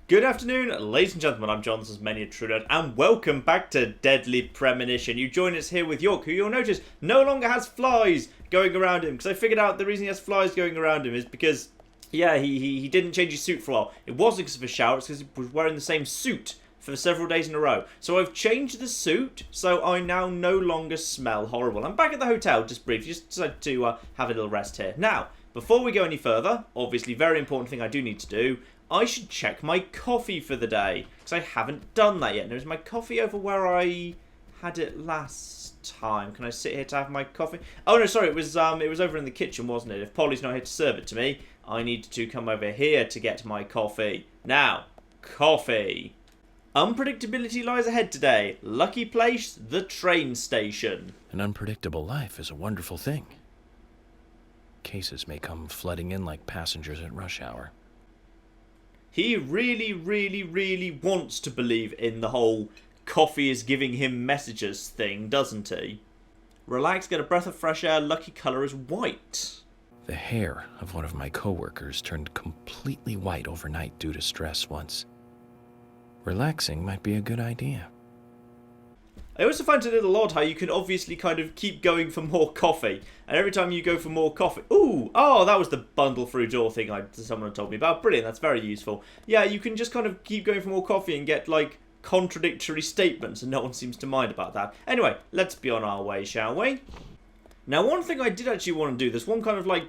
Good afternoon, ladies and gentlemen. I'm John, this is Many a True Nerd, and welcome back to Deadly Premonition. You join us here with York, who you'll notice no longer has flies going around him, because I figured out the reason he has flies going around him is because, yeah, he didn't change his suit for a while. It wasn't because of a shower, it's because he was wearing the same suit for several days in a row. So I've changed the suit, so I now no longer smell horrible. I'm back at the hotel, just briefly, just decided to have a little rest here. Now, before we go any further, obviously very important thing I do need to do, I should check my coffee for the day, because I haven't done that yet. Now, is my coffee over where I had it last time? Can I sit here to have my coffee? Oh, no, sorry, it was over in the kitchen, wasn't it? If Polly's not here to serve it to me, I need to come over here to get my coffee. Now, coffee. Unpredictability lies ahead today. Lucky place, the train station. An unpredictable life is a wonderful thing. Cases may come flooding in like passengers at rush hour. He really wants to believe in the whole coffee is giving him messages thing, doesn't he? Relax, get a breath of fresh air, lucky colour is white. The hair of one of my coworkers turned completely white overnight due to stress once. Relaxing might be a good idea. I also find it a little odd how you can obviously kind of keep going for more coffee. And every time you go for more coffee... Oh, that was the bundle through door thing someone had told me about. Brilliant, that's very useful. Yeah, you can just kind of keep going for more coffee and get, like, contradictory statements, and no one seems to mind about that. Anyway, let's be on our way, shall we? Now, one thing I did actually want to do, there's one kind of, like,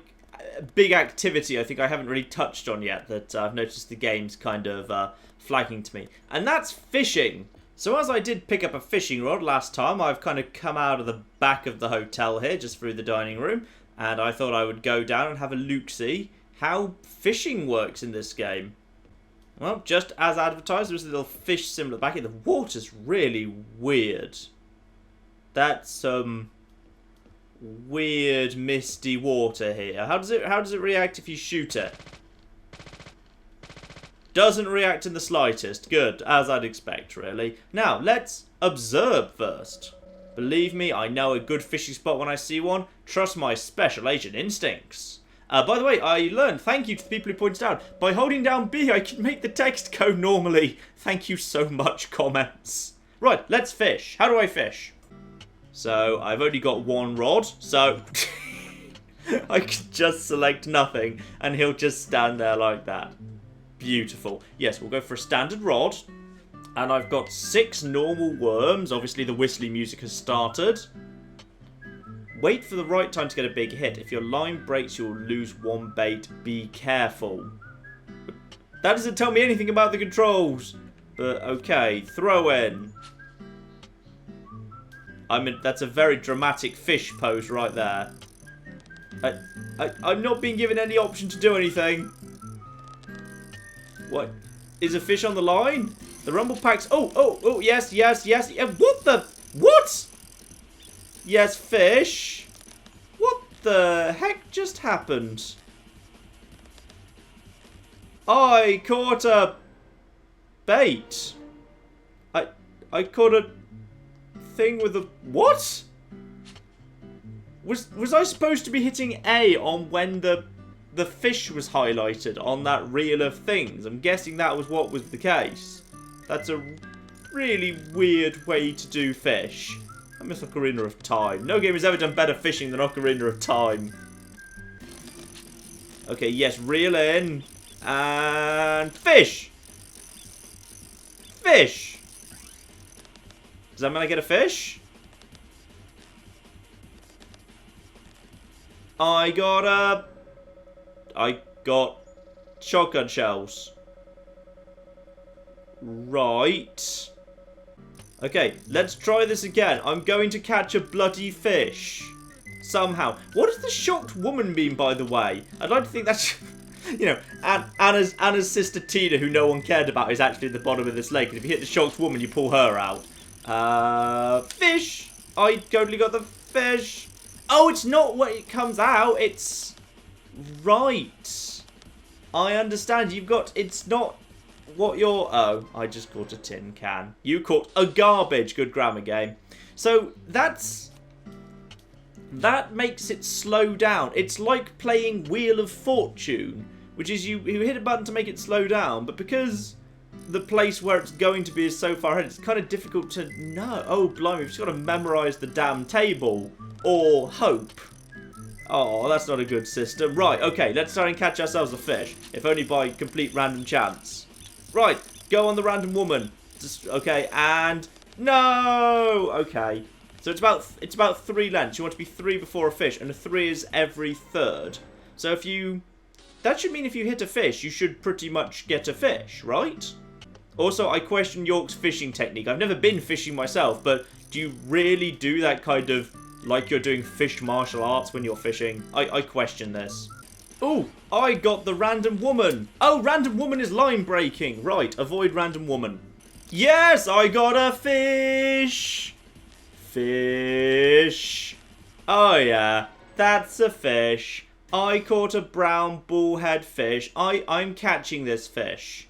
big activity I think I haven't really touched on yet that I've noticed the game's kind of flagging to me. And that's fishing. So as I did pick up a fishing rod last time, I've kind of come out of the back of the hotel here, just through the dining room, and I thought I would go down and have a look-see how fishing works in this game. Well, just as advertised, there's a little fish symbol back here. The water's really weird. That's some weird misty water here. How does it react if you shoot it? Doesn't react in the slightest. Good, as I'd expect, really. Now, let's observe first. Believe me, I know a good fishing spot when I see one. Trust my special agent instincts. By the way, I learned, thank you to the people who pointed out, by holding down B, I can make the text go normally. Thank you so much, comments. Right, let's fish. How do I fish? So, I've only got one rod, so I can just select nothing, and he'll just stand there like that. Beautiful. Yes, we'll go for a standard rod. And I've got 6 normal worms. Obviously, the whistly music has started. Wait for the right time to get a big hit. If your line breaks, you'll lose 1 bait. Be careful. That doesn't tell me anything about the controls. But, okay. Throw in. That's a very dramatic fish pose right there. I'm not being given any option to do anything. What? Is a fish on the line? The rumble packs. Oh, yes. What the? What? Yes, fish. What the heck just happened? I caught a bait. I caught a thing with a... What? Was I supposed to be hitting A on when the fish was highlighted on that reel of things? I'm guessing that was what was the case. That's a really weird way to do fish. I miss Ocarina of Time. No game has ever done better fishing than Ocarina of Time. Okay, yes, reel in. And fish! Fish! Does that mean I get a fish? I got shotgun shells. Right. Okay, let's try this again. I'm going to catch a bloody fish. Somehow. What does the shocked woman mean, by the way? I'd like to think that's... You know, Anna's sister Tina, who no one cared about, is actually at the bottom of this lake. And if you hit the shocked woman, you pull her out. Fish! I totally got the fish. Oh, it's not what it comes out. It's... Right. I understand. You've got... It's not what you're... Oh, I just caught a tin can. You caught a garbage. Good grammar game. So, that's... That makes it slow down. It's like playing Wheel of Fortune, which is you hit a button to make it slow down, but because the place where it's going to be is so far ahead, it's kind of difficult to know. Oh, blimey, we've just got to memorise the damn table. Or hope. Oh, that's not a good system. Right, okay, let's try and catch ourselves a fish. If only by complete random chance. Right, go on the random woman. Just, okay, and... No! Okay. So it's about 3 lengths. You want to be 3 before a fish, and a 3 is every third. So if you... That should mean if you hit a fish, you should pretty much get a fish, right? Also, I question York's fishing technique. I've never been fishing myself, but do you really do that kind of... like you're doing fish martial arts when you're fishing? I question this. Oh, I got the random woman. Oh, random woman is line breaking. Right, avoid random woman. Yes, I got a fish. Fish. Oh, yeah, that's a fish. I caught a brown bullhead fish. I'm catching this fish.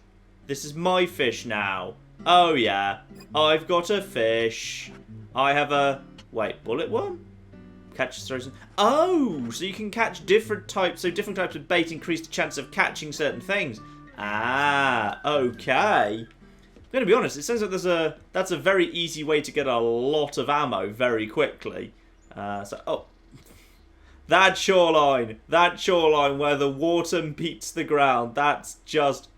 This is my fish now. Oh, yeah, I've got a fish. I have a... Wait, bullet worm? Catches frozen. Oh, so you can catch different types. So different types of bait increase the chance of catching certain things. Ah, okay. I'm going to be honest, it sounds like that's a very easy way to get a lot of ammo very quickly. Oh. That shoreline where the water meets the ground, that's just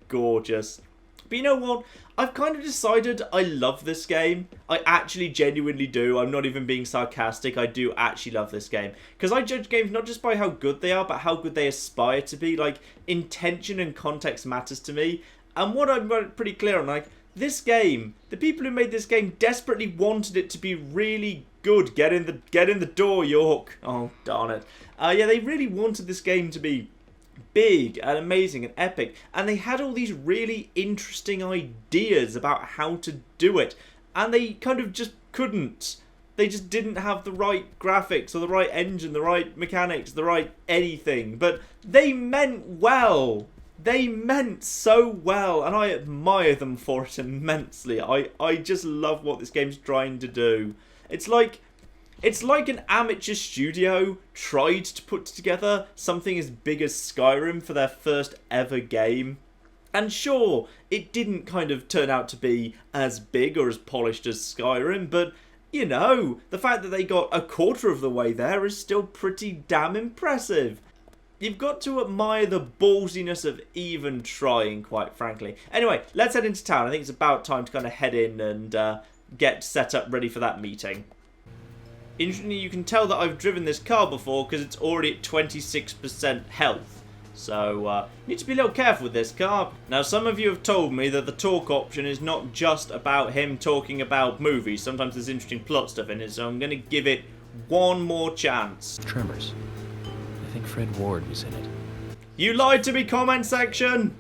gorgeous. But you know what? I've kind of decided I love this game. I actually genuinely do. I'm not even being sarcastic. I do actually love this game. Because I judge games not just by how good they are, but how good they aspire to be. Like, intention and context matters to me. And what I'm pretty clear on, like, this game, the people who made this game desperately wanted it to be really good. Get in the door, York. Oh, darn it. Yeah, they really wanted this game to be big and amazing and epic, and they had all these really interesting ideas about how to do it, and they kind of just couldn't. They just didn't have the right graphics or the right engine, the right mechanics, the right anything, but they meant well. They meant so well, and I admire them for it immensely. I just love what this game's trying to do. It's like an amateur studio tried to put together something as big as Skyrim for their first ever game. And sure, it didn't kind of turn out to be as big or as polished as Skyrim, but, you know, the fact that they got a quarter of the way there is still pretty damn impressive. You've got to admire the ballsiness of even trying, quite frankly. Anyway, let's head into town. I think it's about time to kind of head in and get set up ready for that meeting. Interestingly, you can tell that I've driven this car before because it's already at 26% health. So, need to be a little careful with this car. Now, some of you have told me that the talk option is not just about him talking about movies. Sometimes there's interesting plot stuff in it, so I'm going to give it one more chance. Tremors. I think Fred Ward was in it. You lied to me, comment section!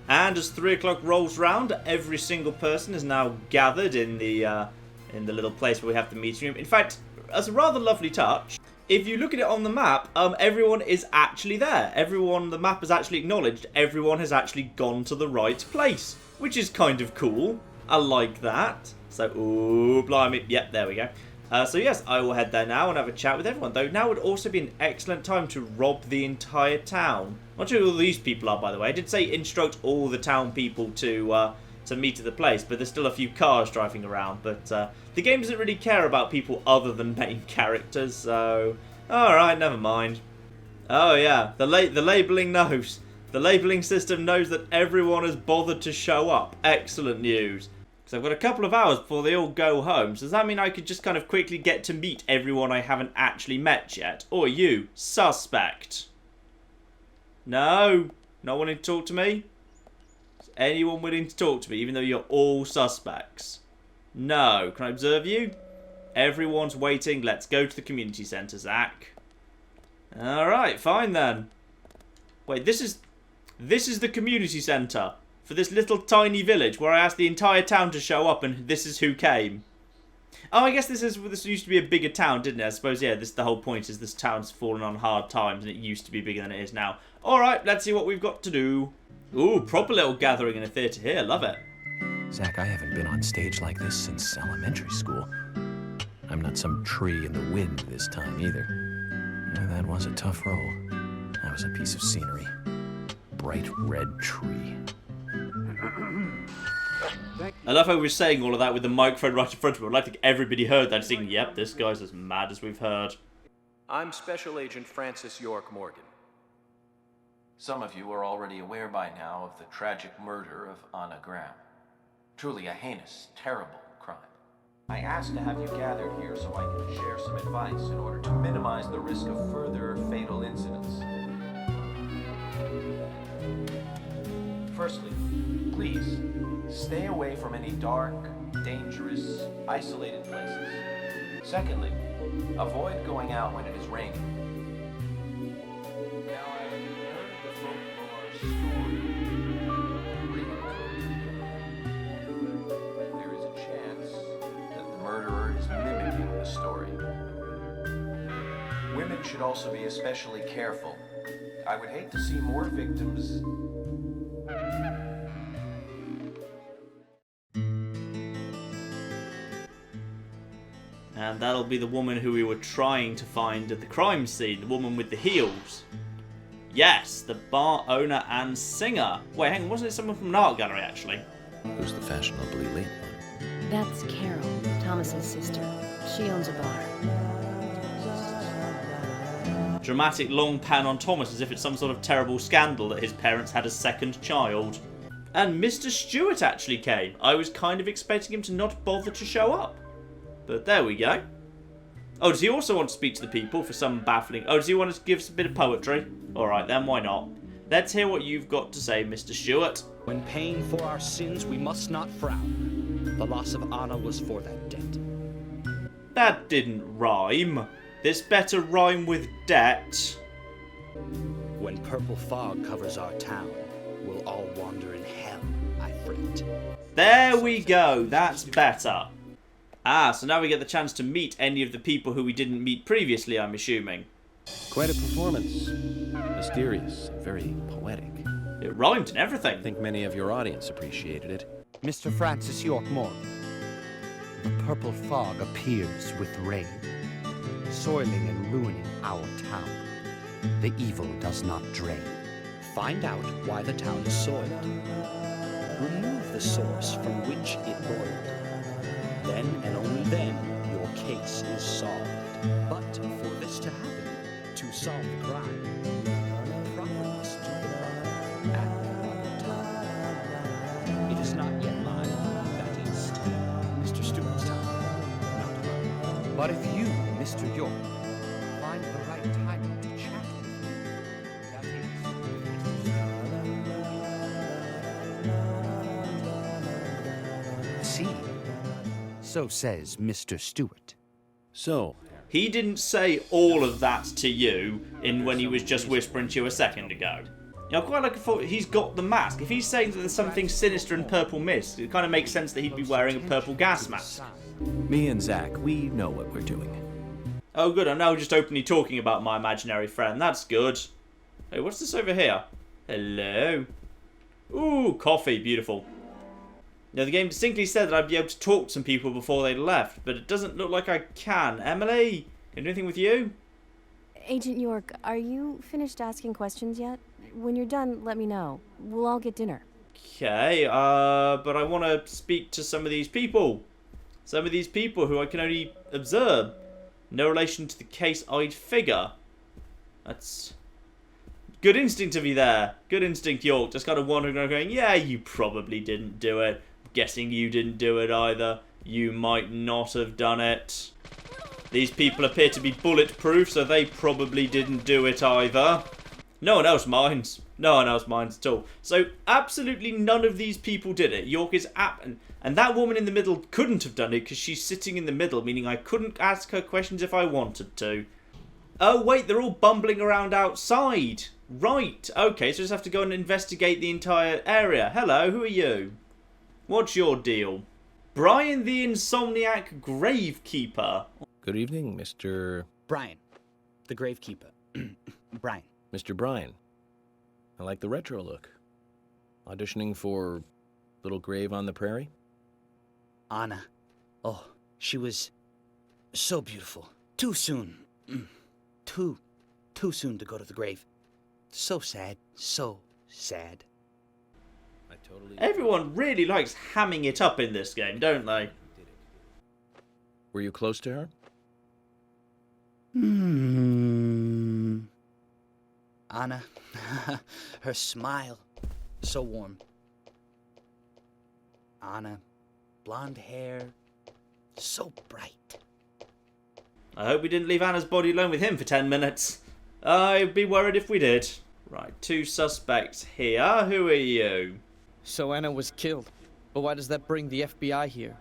And as 3 o'clock rolls round, every single person is now gathered in the little place where we have the meeting room. In fact, as a rather lovely touch, if you look at it on the map, everyone is actually there. Everyone, the map has actually acknowledged everyone has actually gone to the right place, which is kind of cool. I like that. So, ooh, blimey. Yep, there we go. So yes, I will head there now and have a chat with everyone. Though now would also be an excellent time to rob the entire town. I'm not sure who all these people are, by the way. I did say instruct all the town people to meet at the place, but there's still a few cars driving around. But the game doesn't really care about people other than main characters, so alright, never mind. Oh yeah, the labelling knows. The labelling system knows that everyone has bothered to show up. Excellent news. Because I've got a couple of hours before they all go home, so does that mean I could just kind of quickly get to meet everyone I haven't actually met yet? Or you, suspect? No? Not wanting to talk to me? Is anyone willing to talk to me, even though you're all suspects? No. Can I observe you? Everyone's waiting. Let's go to the community centre, Zach. Alright, fine then. Wait, this is the community centre for this little tiny village where I asked the entire town to show up and this is who came. Oh, I guess this used to be a bigger town, didn't it? I suppose, yeah, the whole point is this town's fallen on hard times and it used to be bigger than it is now. Alright, let's see what we've got to do. Ooh, proper little gathering in a theatre here. Love it. Zach, I haven't been on stage like this since elementary school. I'm not some tree in the wind this time, either. That was a tough role. That was a piece of scenery. Bright red tree. I love how we were saying all of that with the microphone right in front of him. I'd like to think everybody heard that, saying, yep, this guy's as mad as we've heard. I'm Special Agent Francis York Morgan. Some of you are already aware by now of the tragic murder of Anna Graham. Truly a heinous, terrible crime. I asked to have you gathered here so I can share some advice in order to minimize the risk of further fatal incidents. Firstly, please, stay away from any dark, dangerous, isolated places. Secondly, avoid going out when it is raining. Now I have heard the folklore story. There is a chance that the murderer is mimicking the story. Women should also be especially careful. I would hate to see more victims. And that'll be the woman who we were trying to find at the crime scene, the woman with the heels. Yes, the bar owner and singer. Wait, hang on, wasn't it someone from an art gallery, actually? Who's the fashionably late one? That's Carol, Thomas's sister. She owns a bar. Dramatic long pan on Thomas as if it's some sort of terrible scandal that his parents had a second child. And Mr. Stewart actually came. I was kind of expecting him to not bother to show up. But there we go. Oh, does he also want to speak to the people for some baffling... Oh, does he want to give us a bit of poetry? Alright then, why not? Let's hear what you've got to say, Mr. Stewart. When paying for our sins, we must not frown. The loss of Anna was for that debt. That didn't rhyme. This better rhyme with debt. When purple fog covers our town, we'll all wander in hell, I fret. There we go. That's better. Ah, so now we get the chance to meet any of the people who we didn't meet previously, I'm assuming. Quite a performance. Mysterious, very poetic. It rhymed and everything. I think many of your audience appreciated it. Mr. Francis York Morgan. The purple fog appears with rain, soiling and ruining our town. The evil does not drain. Find out why the town is soiled. Remove the source from which it boiled. Then and only then your case is solved. But for this to happen, to solve the crime, proper must do the crime at the proper time. It is not yet mine, that is Mr. Stewart's time, not mine. But if you, Mr. York, find the right timing to chat with me, that is... See? So says Mr. Stewart. So, He didn't say all of that to you in when he was just whispering to you a second ago. You know, quite like a thought he's got the mask. If he's saying that there's something sinister in purple mist, it kind of makes sense that he'd be wearing a purple gas mask. Me and Zach, we know what we're doing. Oh good, I'm now just openly talking about my imaginary friend. That's good. Hey, what's this over here? Hello. Ooh, coffee. Beautiful. Now, the game distinctly said that I'd be able to talk to some people before they left, but it doesn't look like I can. Emily, can I do anything with you? Agent York, are you finished asking questions yet? When you're done, let me know. We'll all get dinner. Okay, but I want to speak to some of these people. Some of these people who I can only observe. No relation to the case, I'd figure. That's... good instinct of you there. Good instinct, York. Just kind of wandering around going, yeah, you probably didn't do it. Guessing you didn't do it either. You might not have done it. These people appear to be bulletproof, so they probably didn't do it either. No one else minds. No one else minds at all. So absolutely none of these people did it. York is and that woman in the middle couldn't have done it because she's sitting in the middle, meaning I couldn't ask her questions if I wanted to. Oh wait, they're all bumbling around outside. Right, okay, so I just have to go and investigate the entire area. Hello, who are you? What's your deal? Brian the Insomniac Gravekeeper. good evening, Mr. Brian, the gravekeeper. Brian. Mr. Bryan. I like the retro look. Auditioning for Little Grave on the Prairie? Anna. Oh, she was so beautiful. Too soon. Too soon to go to the grave. So sad. So sad. Everyone really likes hamming it up in this game, don't they? Were you close to her? Anna, her smile, so warm. Anna, blonde hair, so bright. I hope we didn't leave Anna's body alone with him for 10 minutes. I'd be worried if we did. Right, 2 suspects here. Who are you? So Anna was killed. But why does that bring the FBI here?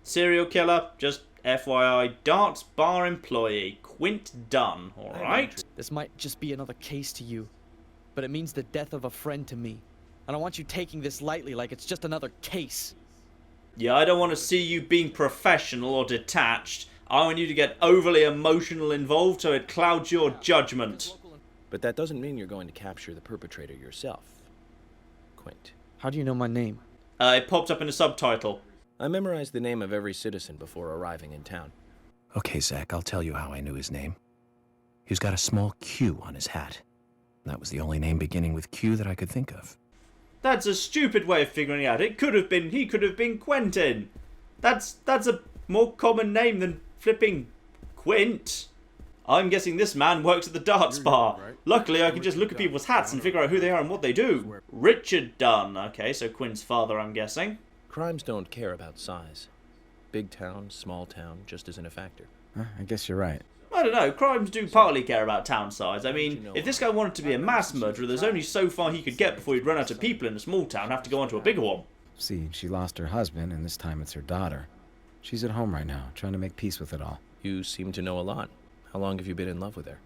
Serial killer, just FYI, Darts Bar employee, Quint Dunn, alright? This might just be another case to you, but it means the death of a friend to me. I don't want you taking this lightly like it's just another case. Yeah, I don't want to see you being professional or detached. I want you to get overly emotional involved so it clouds your judgment. But that doesn't mean you're going to capture the perpetrator yourself, Quint. How do you know my name? It popped up in the subtitle. I memorized the name of every citizen before arriving in town. Okay, Zach, I'll tell you how I knew his name. He's got a small Q on his hat. That was the only name beginning with Q that I could think of. That's a stupid way of figuring it out. He could have been Quentin. That's a more common name than flipping Quint. I'm guessing this man works at the darts bar. Luckily, I can just look at people's hats and figure out who they are and what they do. Richard Dunn. Okay, so Quint's father, I'm guessing. Crimes don't care about size. Big town, small town, just isn't a factor. I guess you're right. I don't know, crimes do partly care about town size. I mean, if this guy wanted to be a mass murderer, there's only so far he could get before he'd run out of people in a small town and have to go on to a bigger one. See, she lost her husband, and this time it's her daughter. She's at home right now, trying to make peace with it all. You seem to know a lot. How long have you been in love with her?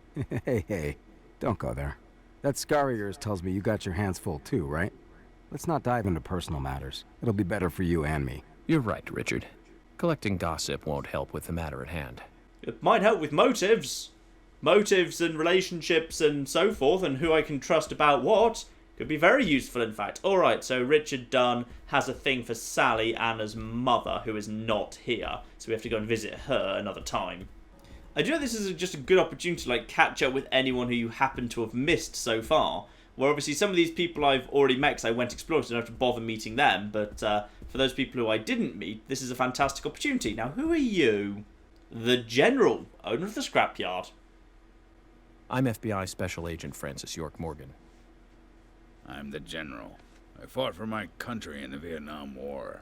Hey, don't go there. That scar of yours tells me you got your hands full too, right? Let's not dive into personal matters. It'll be better for you and me. You're right, Richard. Collecting gossip won't help with the matter at hand. It might help with motives. Motives and relationships and so forth, and who I can trust about what. Could be very useful, in fact. Alright, so Richard Dunn has a thing for Sally, Anna's mother, who is not here. So we have to go and visit her another time. I do know this is just a good opportunity to like catch up with anyone who you happen to have missed so far. Where obviously some of these people I've already met because I went exploring, so I don't have to bother meeting them. But for those people who I didn't meet, this is a fantastic opportunity. Now, who are you? The General, owner of the scrapyard. I'm FBI Special Agent Francis York Morgan. I'm the General. I fought for my country in the Vietnam War.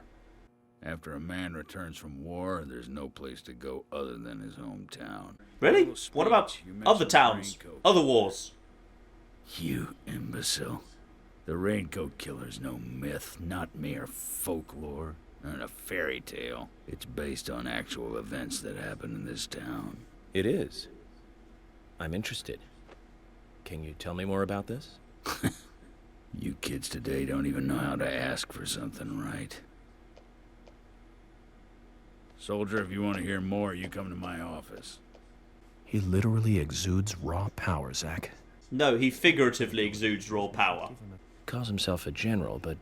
After a man returns from war, there's no place to go other than his hometown. Really? What about other towns? Other wars? You imbecile. The Raincoat Killer's no myth, not mere folklore, and a fairy tale. It's based on actual events that happened in this town. It is. I'm interested. Can you tell me more about this? You kids today don't even know how to ask for something right. Soldier, if you want to hear more, you come to my office. He literally exudes raw power, Zach. No, he figuratively exudes raw power. Calls himself a general, but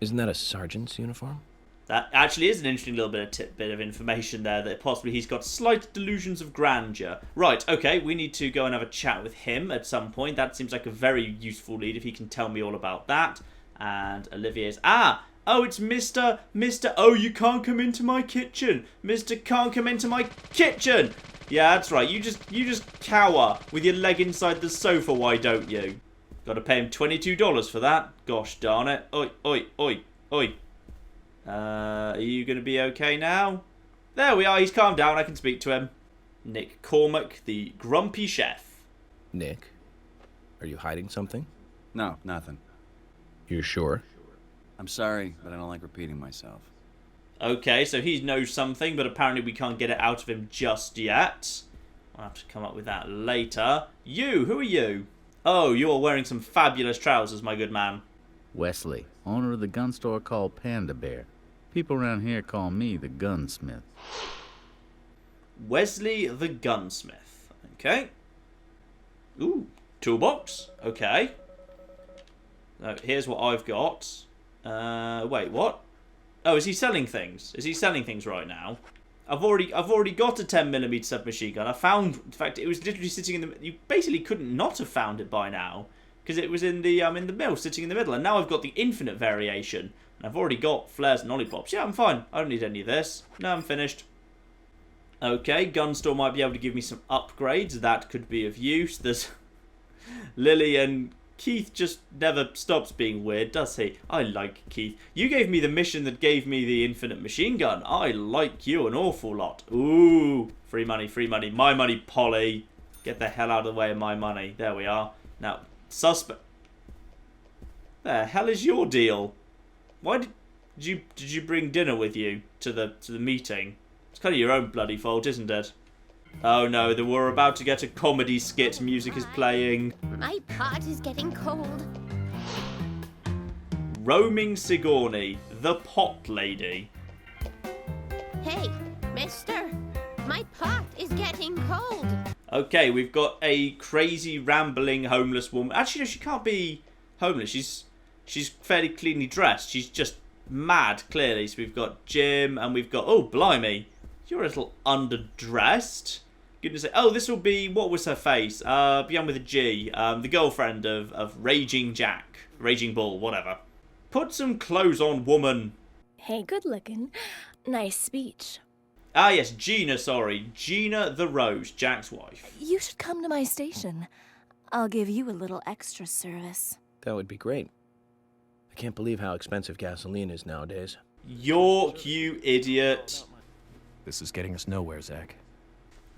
isn't that a sergeant's uniform? That actually is an interesting little bit of information there, that possibly he's got slight delusions of grandeur. Right, okay, we need to go and have a chat with him at some point. That seems like a very useful lead if he can tell me all about that. And Olivier's... Oh, it's Mr. Oh, you can't come into my kitchen. Mr. Can't come into my kitchen. Yeah, that's right. You just cower with your leg inside the sofa, why don't you? Got to pay him $22 for that. Gosh darn it. Oi, oi, oi, oi. Are you going to be okay now? There we are. He's calmed down. I can speak to him. Nick Cormack, the grumpy chef. Nick, are you hiding something? No, nothing. You're sure? I'm sorry, but I don't like repeating myself. Okay, so he knows something, but apparently we can't get it out of him just yet. I'll have to come up with that later. You, who are you? Oh, you're wearing some fabulous trousers, my good man. Wesley, owner of the gun store called Panda Bear. People around here call me the gunsmith. Wesley the gunsmith. Okay. Ooh, toolbox. Okay. Here's what I've got. Wait, what? Oh, is he selling things? Is he selling things right now? I've already got a 10mm submachine gun. I found, in fact, it was literally sitting in the... You basically couldn't not have found it by now. because it was in the middle, sitting in the middle. And now I've got the infinite variation. And I've already got flares and lollipops. Yeah, I'm fine. I don't need any of this. No, I'm finished. Okay, gun store might be able to give me some upgrades. That could be of use. There's Lily and Keith just never stops being weird, does he? I like Keith. You gave me the mission that gave me the infinite machine gun. I like you an awful lot. Ooh, free money, free money. My money, Polly. Get the hell out of the way of my money. There we are. Now, suspect. The hell is your deal? Why did you bring dinner with you to the meeting? It's kind of your own bloody fault, isn't it? Oh no, we're about to get a comedy skit. Music is playing. My pot is getting cold. Roaming Sigourney, the pot lady. Hey, mister, my pot is getting cold. Okay, we've got a crazy, rambling, homeless woman. Actually, no, she can't be homeless. She's fairly cleanly dressed. She's just mad, clearly. So we've got Jim, and we've got... Oh, blimey. You're a little underdressed. Goodness sake. Oh, this will be... What was her face? Began with a G. The girlfriend of Raging Jack. Raging Bull, whatever. Put some clothes on, woman. Hey, good looking. Nice speech. Ah, yes, Gina, sorry. Gina the Rose, Jack's wife. You should come to my station. I'll give you a little extra service. That would be great. I can't believe how expensive gasoline is nowadays. York, you idiot. This is getting us nowhere, Zach.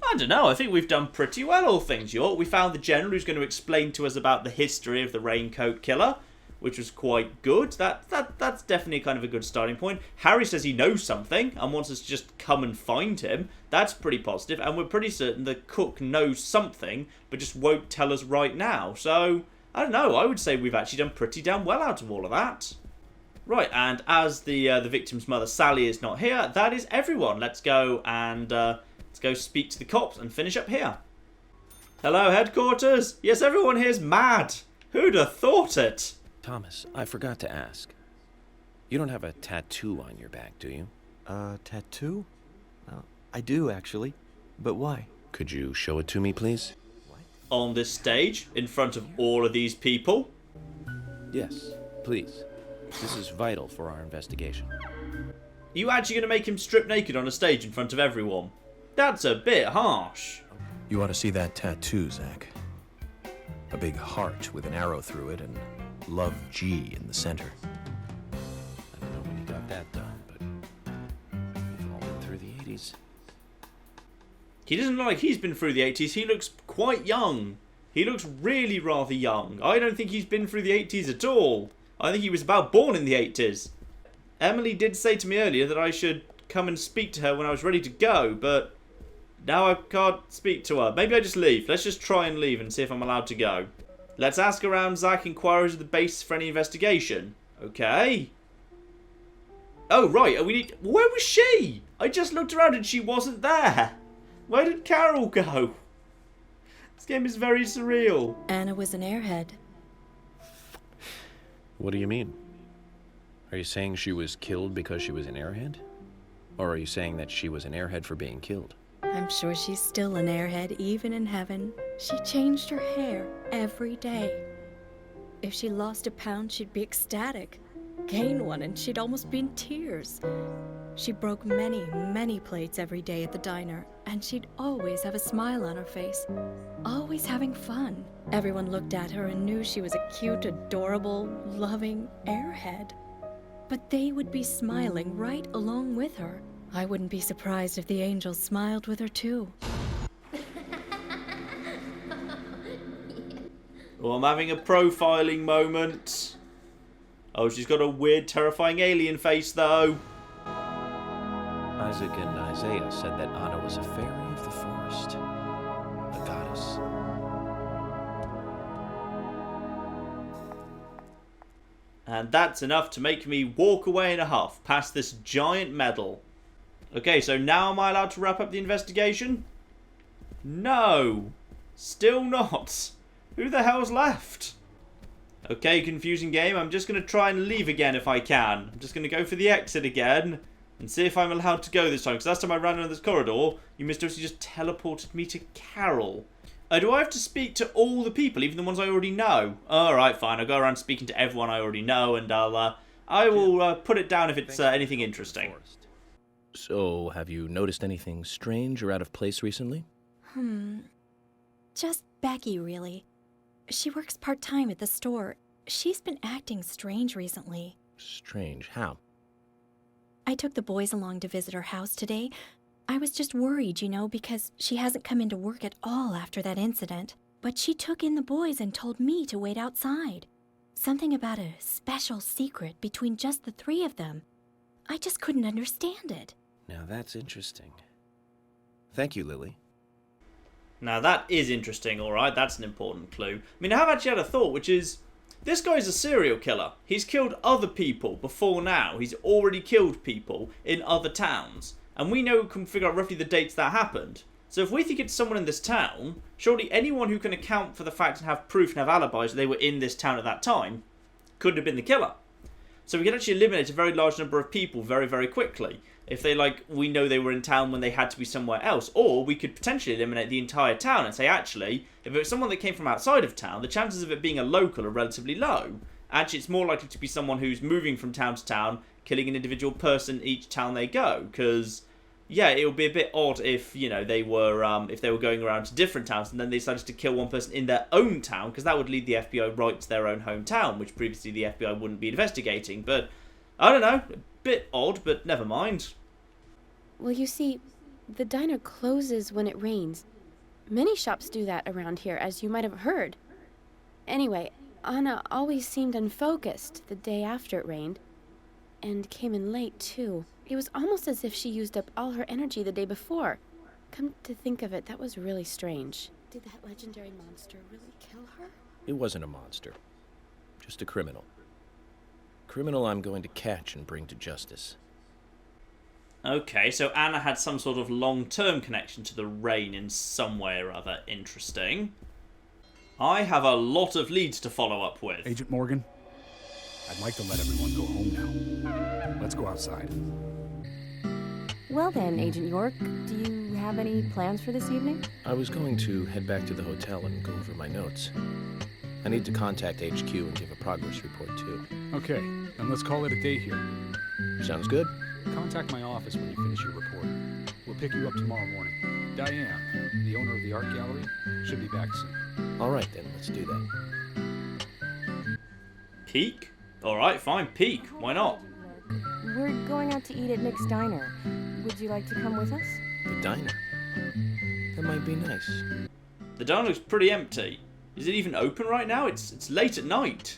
I don't know, I think we've done pretty well, all things York. We found the general who's going to explain to us about the history of the Raincoat Killer, which was quite good. That's definitely kind of a good starting point. Harry says he knows something and wants us to just come and find him. That's pretty positive, and we're pretty certain the cook knows something, but just won't tell us right now. So, I don't know, I would say we've actually done pretty damn well out of all of that. Right, and as the victim's mother, Sally, is not here, that is everyone. Let's go and let's go speak to the cops and finish up here. Hello, headquarters. Yes, everyone here's mad. Who'd have thought it? Thomas, I forgot to ask. You don't have a tattoo on your back, do you? Tattoo? I do, actually. But why? Could you show it to me, please? On this stage, in front of all of these people? Yes, please. This is vital for our investigation. Are you actually going to make him strip naked on a stage in front of everyone? That's a bit harsh. You ought to see that tattoo, Zach. A big heart with an arrow through it and Love G in the center. I don't know when you got that done, but you've all been through the 80s. He doesn't look like he's been through the 80s. He looks quite young. He looks really rather young. I don't think he's been through the 80s at all. I think he was about born in the 80s. Emily did say to me earlier that I should come and speak to her when I was ready to go, but now I can't speak to her. Maybe I just leave. Let's just try and leave and see if I'm allowed to go. Let's ask around Zach inquiries of the base for any investigation. Okay. Oh, right. Where was she? I just looked around and she wasn't there. Where did Carol go? This game is very surreal. Anna was an airhead. What do you mean? Are you saying she was killed because she was an airhead? Or are you saying that she was an airhead for being killed? I'm sure she's still an airhead, even in heaven. She changed her hair every day. If she lost a pound, she'd be ecstatic. Gain one, and she'd almost be in tears. She broke many, many plates every day at the diner, and she'd always have a smile on her face. Always having fun. Everyone looked at her and knew she was a cute, adorable, loving airhead. But they would be smiling right along with her. I wouldn't be surprised if the angels smiled with her too. Oh, I'm having a profiling moment. Oh, she's got a weird, terrifying alien face, though. Isaac and Isaiah said that Anna was a fairy of the forest. A goddess. And that's enough to make me walk away in a huff past this giant medal. Okay, so now am I allowed to wrap up the investigation? No. Still not. Who the hell's left? Okay, confusing game. I'm just going to try and leave again if I can. I'm just going to go for the exit again and see if I'm allowed to go this time. Because last time I ran under this corridor, you mysteriously just teleported me to Carol. Do I have to speak to all the people, even the ones I already know? Alright, fine. I'll go around speaking to everyone I already know, and I will put it down if it's anything interesting. So, have you noticed anything strange or out of place recently? Just Becky, really. She works part-time at the store. She's been acting strange recently. Strange. How? I took the boys along to visit her house today. I was just worried, you know, because she hasn't come into work at all after that incident. But she took in the boys and told me to wait outside. Something about a special secret between just the three of them. I just couldn't understand it. Now that's interesting. Thank you, Lily. Now that is interesting, alright, that's an important clue. I mean, I have actually had a thought, which is, this guy's a serial killer. He's killed other people before now. He's already killed people in other towns. And we know, can figure out roughly the dates that happened. So if we think it's someone in this town, surely anyone who can account for the fact and have proof and have alibis that they were in this town at that time could have been the killer. So we can actually eliminate a very large number of people very, very quickly. If they, we know they were in town when they had to be somewhere else. Or we could potentially eliminate the entire town and say, actually, if it was someone that came from outside of town, the chances of it being a local are relatively low. Actually, it's more likely to be someone who's moving from town to town, killing an individual person each town they go. Because, yeah, it would be a bit odd if, you know, they were if they were going around to different towns and then they decided to kill one person in their own town, because that would lead the FBI right to their own hometown, which previously the FBI wouldn't be investigating. But, I don't know, a bit odd, but never mind. Well, you see, the diner closes when it rains. Many shops do that around here, as you might have heard. Anyway, Anna always seemed unfocused the day after it rained. And came in late, too. It was almost as if she used up all her energy the day before. Come to think of it, that was really strange. Did that legendary monster really kill her? It wasn't a monster. Just a criminal. Criminal I'm going to catch and bring to justice. Okay, so Anna had some sort of long-term connection to the rain in some way or other. Interesting. I have a lot of leads to follow up with. Agent Morgan, I'd like to let everyone go home now. Let's go outside. Well then, Agent York, do you have any plans for this evening? I was going to head back to the hotel and go over my notes. I need to contact HQ and give a progress report, too. Okay, then let's call it a day here. Sounds good. Contact my office when you finish your report. We'll pick you up tomorrow morning. Diane, the owner of the art gallery, should be back soon. All right, then. Let's do that. Peek? Alright, fine. Peek. Why not? We're going out to eat at Nick's Diner. Would you like to come with us? The diner? That might be nice. The diner looks pretty empty. Is it even open right now? It's late at night.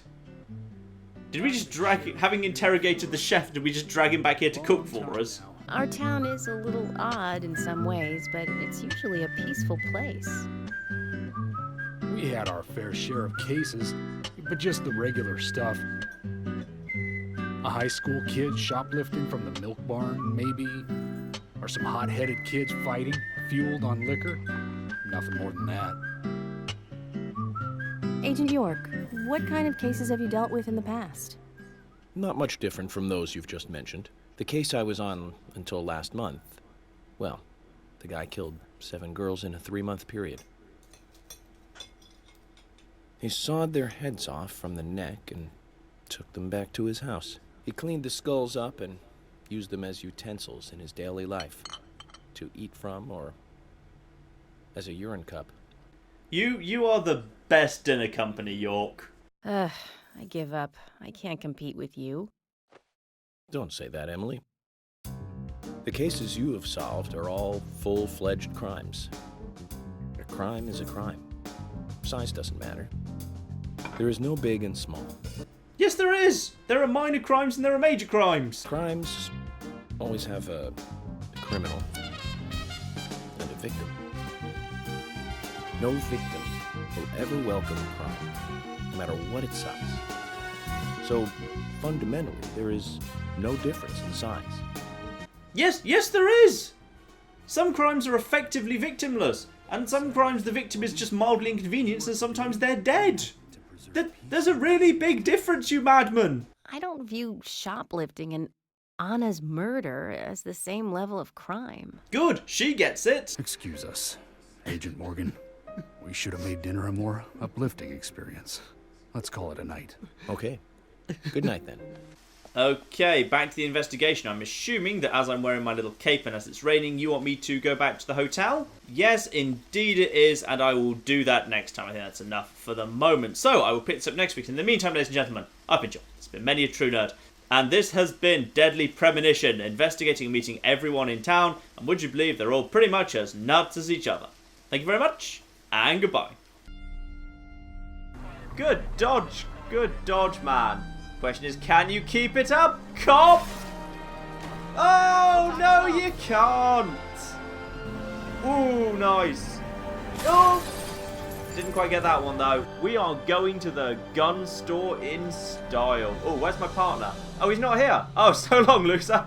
Did we just having interrogated the chef, did we just drag him back here to cook for us? Our town is a little odd in some ways, but it's usually a peaceful place. We had our fair share of cases, but just the regular stuff. A high school kid shoplifting from the milk barn, maybe? Or some hot-headed kids fighting, fueled on liquor? Nothing more than that. Agent York, what kind of cases have you dealt with in the past? Not much different from those you've just mentioned. The case I was on until last month, well, the guy killed 7 girls in a 3-month period. He sawed their heads off from the neck and took them back to his house. He cleaned the skulls up and used them as utensils in his daily life, to eat from or as a urine cup. You are the best dinner company, York. I give up. I can't compete with you. Don't say that, Emily. The cases you have solved are all full-fledged crimes. A crime is a crime. Size doesn't matter. There is no big and small. Yes, there is! There are minor crimes and there are major crimes. Crimes always have a criminal and a victim. No victim will ever welcome a crime, no matter what its size. So, fundamentally, there is no difference in size. Yes, there is! Some crimes are effectively victimless, and some crimes the victim is just mildly inconvenienced and sometimes they're dead. There's a really big difference, you madman! I don't view shoplifting and Anna's murder as the same level of crime. Good, she gets it. Excuse us, Agent Morgan. We should have made dinner a more uplifting experience. Let's call it a night. Okay. Good night, then. Okay, back to the investigation. I'm assuming that as I'm wearing my little cape and as it's raining, you want me to go back to the hotel? Yes, indeed it is, and I will do that next time. I think that's enough for the moment. So, I will pick this up next week. In the meantime, ladies and gentlemen, I've been John. It's been Many a True Nerd. And this has been Deadly Premonition, investigating and meeting everyone in town. And would you believe they're all pretty much as nuts as each other. Thank you very much, and goodbye. Good dodge, man. Question is, can you keep it up, cop? Oh, no, you can't. Ooh, nice. Oh, didn't quite get that one, though. We are going to the gun store in style. Oh, where's my partner? Oh, he's not here. Oh, so long, loser.